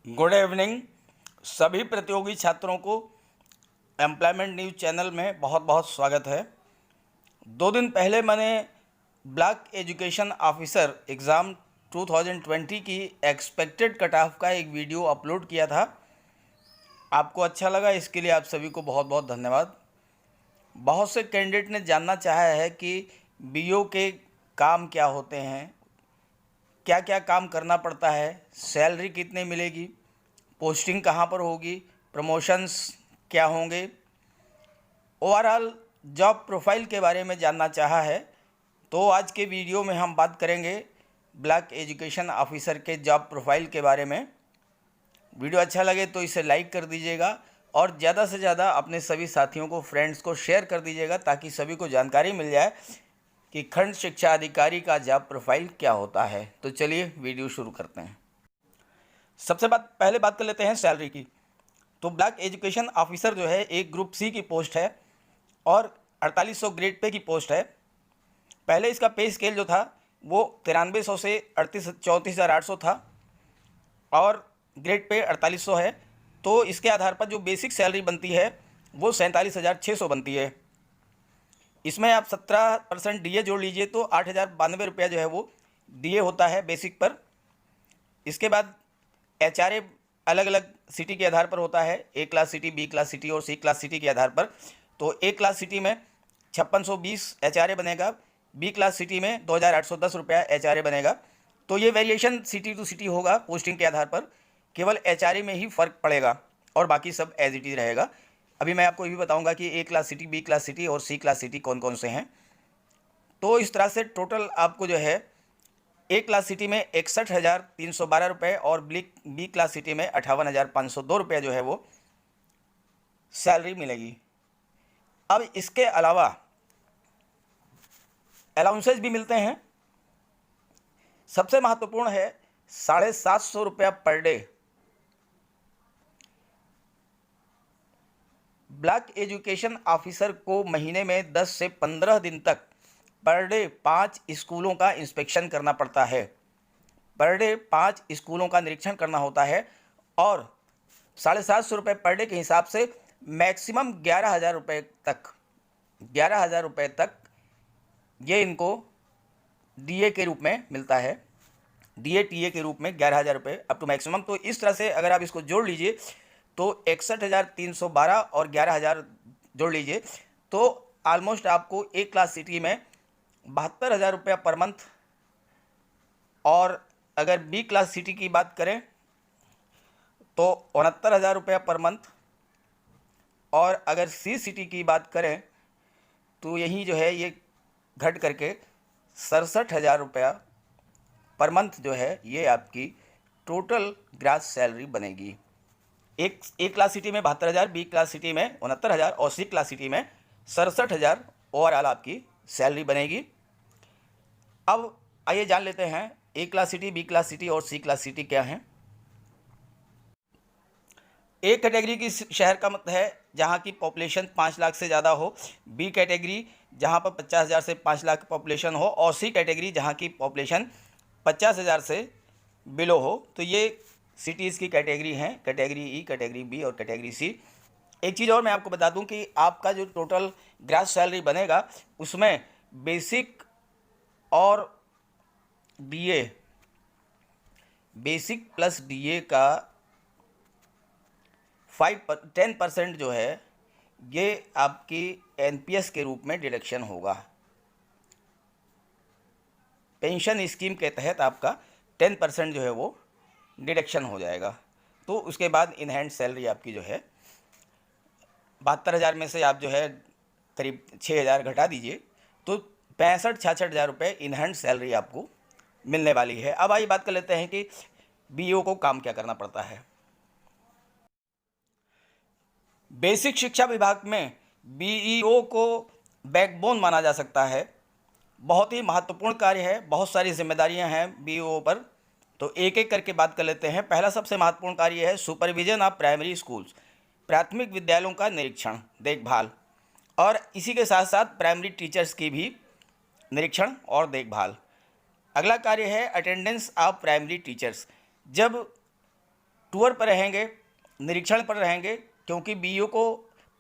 Good evening सभी प्रतियोगी छात्रों को एम्प्लॉयमेंट न्यूज़ चैनल में बहुत बहुत स्वागत है। 2 दिन पहले मैंने ब्लॉक एजुकेशन ऑफिसर एग्ज़ाम 2020 की एक्सपेक्टेड कट ऑफ का एक वीडियो अपलोड किया था। आपको अच्छा लगा, इसके लिए आप सभी को बहुत बहुत धन्यवाद। बहुत से कैंडिडेट ने जानना चाहा है कि बीओ के काम क्या होते हैं, क्या क्या काम करना पड़ता है, सैलरी कितने मिलेगी, पोस्टिंग कहाँ पर होगी, प्रमोशंस क्या होंगे, ओवरऑल जॉब प्रोफाइल के बारे में जानना चाहा है। तो आज के वीडियो में हम बात करेंगे ब्लॉक एजुकेशन ऑफिसर के जॉब प्रोफाइल के बारे में। वीडियो अच्छा लगे तो इसे लाइक कर दीजिएगा और ज़्यादा से ज़्यादा अपने सभी साथियों को, फ्रेंड्स को शेयर कर दीजिएगा ताकि सभी को जानकारी मिल जाए कि खंड शिक्षा अधिकारी का जॉब प्रोफाइल क्या होता है। तो चलिए वीडियो शुरू करते हैं। सबसे पहले बात कर लेते हैं सैलरी की। तो ब्लॉक एजुकेशन ऑफिसर जो है एक ग्रुप सी की पोस्ट है और 4800 ग्रेड पे की पोस्ट है। पहले इसका पे स्केल जो था वो 9300 से 34,800 था और ग्रेड पे 4800 है। तो इसके आधार पर जो बेसिक सैलरी बनती है वो 47,600 बनती है। इसमें आप 17% डीए जोड़ लीजिए तो 8,092 रुपया जो है वो डीए होता है बेसिक पर। इसके बाद एचआरए अलग अलग सिटी के आधार पर होता है, A class city, B class city और सी क्लास सिटी के आधार पर। तो ए क्लास सिटी में 5620 एचआरए बनेगा, बी क्लास सिटी में 2,810 रुपया एचआरए बनेगा। तो ये वेरिएशन सिटी टू सिटी होगा पोस्टिंग के आधार पर, केवल एचआरए में ही फ़र्क पड़ेगा और बाकी सब एज इट इज़ रहेगा। अभी मैं आपको ये भी बताऊंगा कि A class city, B class city और सी क्लास सिटी कौन कौन से हैं। तो इस तरह से टोटल आपको जो है ए क्लास सिटी में 61,312 रुपये और बी क्लास सिटी में 58,502 रुपये जो है वो सैलरी मिलेगी। अब इसके अलावा अलाउंसेज भी मिलते हैं। सबसे महत्वपूर्ण है 750 रुपया per day. Block education officer को महीने में 10 से 15 दिन तक पर डे 5 स्कूलों का इंस्पेक्शन करना पड़ता है। पर डे 5 स्कूलों का निरीक्षण करना होता है और 750 रुपये पर डे के हिसाब से मैक्सिमम 11,000 रुपये तक 11,000 रुपये तक ये इनको डीए के रूप में मिलता है। डीए टीए के रूप में 11,000 रुपये अप टू मैक्सिमम। तो इस तरह से अगर आप इसको जोड़ लीजिए तो 61,312 और 11,000 जोड़ लीजिए तो ऑलमोस्ट आपको एक क्लास सिटी में 72,000 रुपया पर मंथ। और अगर बी क्लास सिटी की बात करें तो 69,000 रुपया पर मंथ। और अगर सी सिटी की बात करें तो यही जो है ये घट करके 67,000 रुपया पर मंथ जो है ये आपकी टोटल ग्रास सैलरी बनेगी। एक क्लास सिटी में 72,000, बी क्लास सिटी में 69,000 और सी क्लास सिटी में 67,000 ओवरऑल आपकी सैलरी बनेगी। अब आइए जान लेते हैं A class city, B class city और सी क्लास सिटी क्या हैं। ए कैटेगरी की शहर का मतलब है जहाँ की पॉपुलेशन 5 लाख से ज़्यादा हो, बी कैटेगरी जहाँ पर 50,000 से 5 लाख पॉपुलेशन हो और सी कैटेगरी जहाँ की पॉपुलेशन 50,000 से बिलो हो। तो ये सिटीज़ की कैटेगरी हैं, कैटेगरी ई, कैटेगरी बी और कैटेगरी सी। एक चीज़ और मैं आपको बता दूं कि आपका जो टोटल ग्रास सैलरी बनेगा उसमें बेसिक और डीए, बेसिक प्लस डीए का 10% जो है ये आपकी एनपीएस के रूप में डिडक्शन होगा। पेंशन स्कीम के तहत आपका 10% जो है वो डिडक्शन हो जाएगा। तो उसके बाद इन हैंड सैलरी आपकी जो है 72,000 में से आप जो है करीब 6,000 घटा दीजिए तो 65-66,000 रुपये इन हैंड सैलरी आपको मिलने वाली है। अब आइए बात कर लेते हैं कि बीईओ को काम क्या करना पड़ता है। बेसिक शिक्षा विभाग में बीईओ को बैकबोन माना जा सकता है। बहुत ही महत्वपूर्ण कार्य है, बहुत सारी जिम्मेदारियां हैं बीईओ पर। तो एक एक करके बात कर लेते हैं। पहला सबसे महत्वपूर्ण कार्य है सुपरविजन ऑफ प्राइमरी स्कूल्स, प्राथमिक विद्यालयों का निरीक्षण, देखभाल और इसी के साथ साथ प्राइमरी टीचर्स की भी निरीक्षण और देखभाल। अगला कार्य है अटेंडेंस ऑफ प्राइमरी टीचर्स। जब टूर पर रहेंगे, निरीक्षण पर रहेंगे, क्योंकि बीईओ को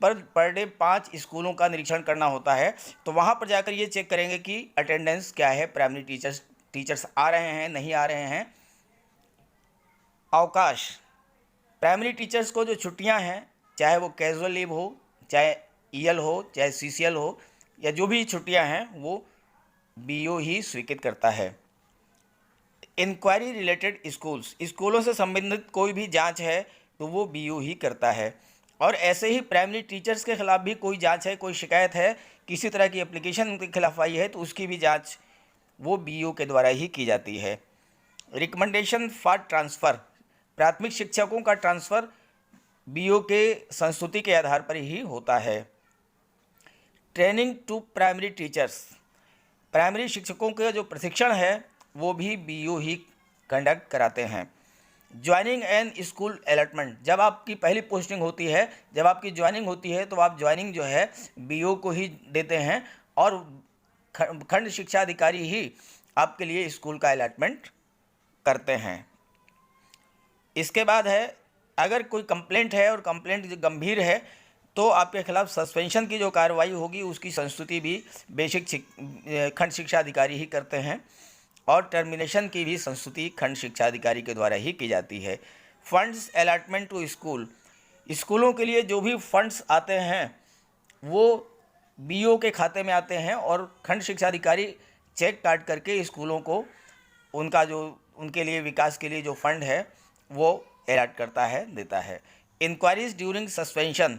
पर डे 5 स्कूलों का निरीक्षण करना होता है। तो वहाँ पर जाकर ये चेक करेंगे कि अटेंडेंस क्या है, प्राइमरी टीचर्स आ रहे हैं, नहीं आ रहे हैं। अवकाश, प्राइमरी टीचर्स को जो छुट्टियां हैं, चाहे वो कैजुअल लीव हो, चाहे ईएल हो, चाहे सीसीएल हो, या जो भी छुट्टियां हैं वो बीईओ ही स्वीकृत करता है। इंक्वायरी रिलेटेड स्कूलों से संबंधित कोई भी जांच है तो वो बीईओ ही करता है। और ऐसे ही प्राइमरी टीचर्स के खिलाफ भी कोई जांच है, कोई शिकायत है, किसी तरह की एप्लीकेशन उनके खिलाफ आई है, तो उसकी भी जांच वो बीईओ के द्वारा ही की जाती है। रिकमेंडेशन फॉर ट्रांसफ़र, प्राथमिक शिक्षकों का ट्रांसफ़र बीईओ के संस्तुति के आधार पर ही होता है। Training to primary teachers, primary शिक्षकों का जो प्रशिक्षण है वो भी बीईओ ही कंडक्ट कराते हैं। ज्वाइनिंग एंड स्कूल अलॉटमेंट, जब आपकी पहली पोस्टिंग होती है, जब आपकी ज्वाइनिंग होती है तो आप ज्वाइनिंग जो है बीईओ को ही देते हैं और खंड शिक्षा अधिकारी ही आपके लिए स्कूल का अलॉटमेंट करते हैं। इसके बाद है, अगर कोई कंप्लेंट है और कंप्लेंट जो गंभीर है तो आपके खिलाफ सस्पेंशन की जो कार्रवाई होगी उसकी संस्तुति भी खंड शिक्षा अधिकारी ही करते हैं और टर्मिनेशन की भी संस्तुति खंड शिक्षा अधिकारी के द्वारा ही की जाती है। फंड्स अलॉटमेंट टू स्कूल, स्कूलों के लिए जो भी फंड्स आते हैं वो बीईओ के खाते में आते हैं और खंड शिक्षा अधिकारी चेक काट करके स्कूलों को उनका जो उनके लिए विकास के लिए जो फंड है वो अलॉट करता है, देता है। इंक्वायरीज ड्यूरिंग सस्पेंशन,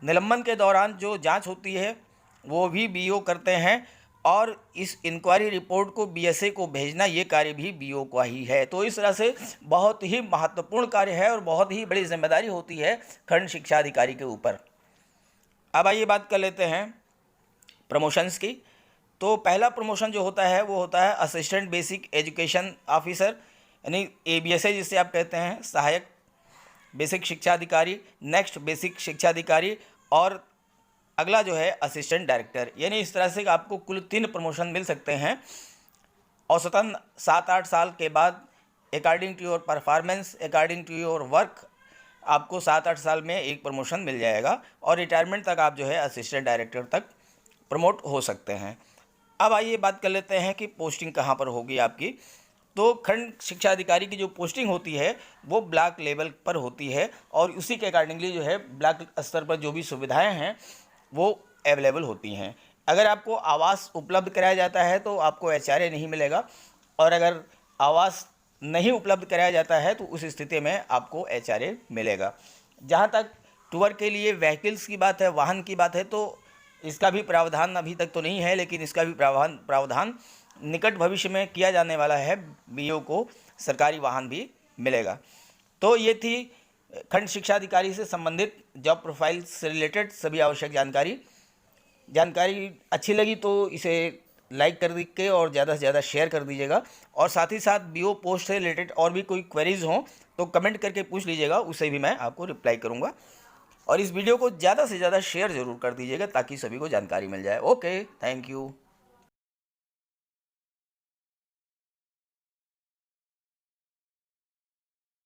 निलंबन के दौरान जो जांच होती है वो भी बीईओ करते हैं और इस इंक्वायरी रिपोर्ट को बीएसए को भेजना ये कार्य भी बीईओ का ही है। तो इस तरह से बहुत ही महत्वपूर्ण कार्य है और बहुत ही बड़ी जिम्मेदारी होती है खंड शिक्षा अधिकारी के ऊपर। अब आइए बात कर लेते हैं प्रमोशंस की। तो पहला प्रमोशन जो होता है वो होता है असिस्टेंट बेसिक एजुकेशन ऑफिसर, यानी एबीएसए जिसे आप कहते हैं, सहायक बेसिक शिक्षा अधिकारी, नेक्स्ट बेसिक शिक्षा अधिकारी और अगला जो है असिस्टेंट डायरेक्टर। यानी इस तरह से आपको कुल 3 प्रमोशन मिल सकते हैं औसतन 7-8 साल के बाद। According to your performance, according to your work, आपको 7-8 साल में एक प्रमोशन मिल जाएगा और रिटायरमेंट तक आप जो है असिस्टेंट डायरेक्टर तक प्रमोट हो सकते हैं। अब आइए बात कर लेते हैं कि पोस्टिंग कहाँ पर होगी आपकी। तो खंड शिक्षा अधिकारी की जो पोस्टिंग होती है वो ब्लॉक लेवल पर होती है और उसी के अकॉर्डिंगली जो है ब्लॉक स्तर पर जो भी सुविधाएं हैं वो अवेलेबल होती हैं। अगर आपको आवास उपलब्ध कराया जाता है तो आपको एचआरए नहीं मिलेगा और अगर आवास नहीं उपलब्ध कराया जाता है तो उस स्थिति में आपको एचआरए मिलेगा। जहाँ तक टूर के लिए व्हीकल्स की बात है, वाहन की बात है, तो इसका भी प्रावधान अभी तक तो नहीं है, लेकिन इसका भी प्रावधान निकट भविष्य में किया जाने वाला है। बीईओ को सरकारी वाहन भी मिलेगा। तो ये थी खंड शिक्षा अधिकारी से संबंधित जॉब प्रोफाइल से रिलेटेड सभी आवश्यक जानकारी अच्छी लगी तो इसे लाइक कर दीजिए और ज़्यादा से ज़्यादा शेयर कर दीजिएगा। और साथ ही साथ बीईओ पोस्ट से रिलेटेड और भी कोई क्वेरीज़ हों तो कमेंट करके पूछ लीजिएगा, उसे भी मैं आपको रिप्लाई करूँगा। और इस वीडियो को ज़्यादा से ज़्यादा शेयर ज़रूर कर दीजिएगा ताकि सभी को जानकारी मिल जाए। Okay, thank you.